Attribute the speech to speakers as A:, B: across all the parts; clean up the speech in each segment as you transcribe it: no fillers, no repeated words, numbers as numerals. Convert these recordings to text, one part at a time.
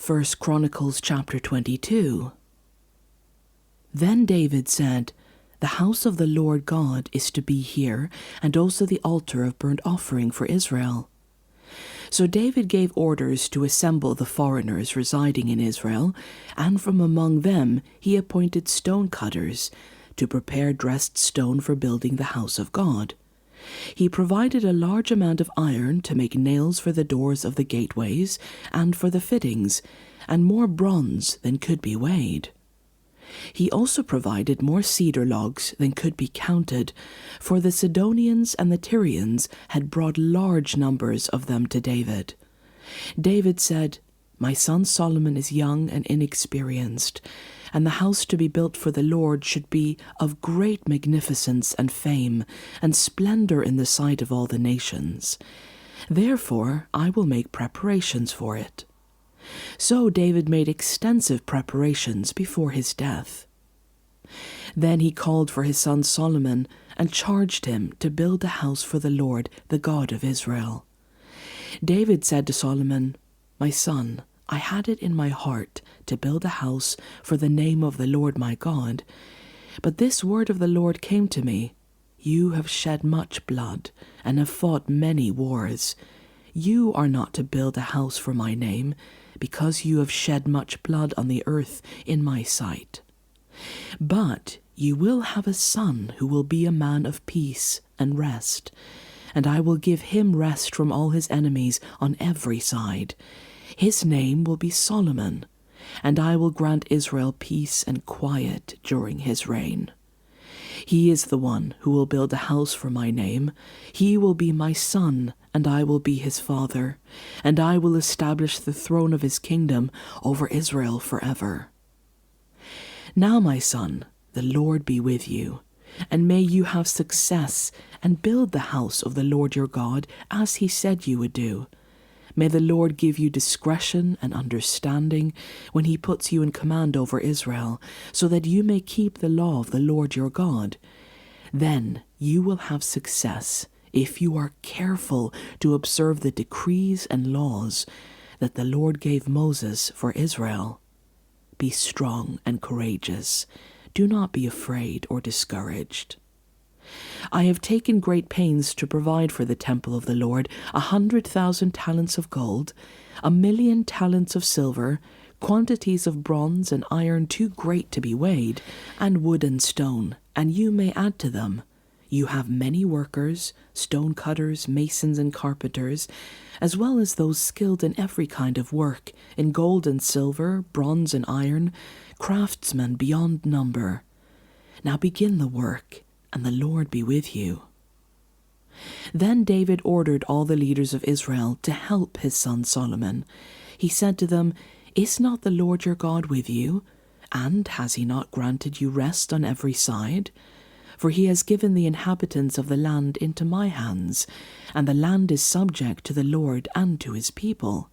A: 1 Chronicles chapter 22. Then David said, "The house of the Lord God is to be here, and also the altar of burnt offering for Israel." So David gave orders to assemble the foreigners residing in Israel, and from among them he appointed stone cutters to prepare dressed stone for building the house of God. He provided a large amount of iron to make nails for the doors of the gateways and for the fittings, and more bronze than could be weighed. He also provided more cedar logs than could be counted, for the Sidonians and the Tyrians had brought large numbers of them to David. David said, "My son Solomon is young and inexperienced, and the house to be built for the Lord should be of great magnificence and fame, and splendor in the sight of all the nations. Therefore I will make preparations for it." So David made extensive preparations before his death. Then he called for his son Solomon and charged him to build a house for the Lord, the God of Israel. David said to Solomon, "My son, I had it in my heart to build a house for the name of the Lord my God. But this word of the Lord came to me, 'You have shed much blood and have fought many wars. You are not to build a house for my name, because you have shed much blood on the earth in my sight. But you will have a son who will be a man of peace and rest, and I will give him rest from all his enemies on every side. His name will be Solomon, and I will grant Israel peace and quiet during his reign. He is the one who will build a house for my name. He will be my son, and I will be his father, and I will establish the throne of his kingdom over Israel forever. Now, my son, the Lord be with you, and may you have success and build the house of the Lord your God as he said you would do. May the Lord give you discretion and understanding when he puts you in command over Israel, so that you may keep the law of the Lord your God. Then you will have success if you are careful to observe the decrees and laws that the Lord gave Moses for Israel. Be strong and courageous. Do not be afraid or discouraged. I have taken great pains to provide for the temple of the Lord 100,000 talents of gold, 1,000,000 talents of silver, quantities of bronze and iron too great to be weighed, and wood and stone, and you may add to them. You have many workers, stone cutters, masons, and carpenters, as well as those skilled in every kind of work, in gold and silver, bronze and iron, craftsmen beyond number. Now begin the work, and the Lord be with you." Then David ordered all the leaders of Israel to help his son Solomon. He said to them, "Is not the Lord your God with you? And has he not granted you rest on every side? For he has given the inhabitants of the land into my hands, and the land is subject to the Lord and to his people.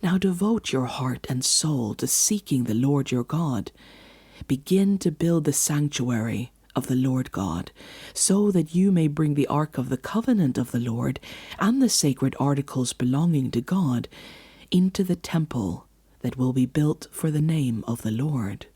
A: Now devote your heart and soul to seeking the Lord your God. Begin to build the sanctuary of the Lord God, so that you may bring the ark of the covenant of the Lord and the sacred articles belonging to God into the temple that will be built for the name of the Lord."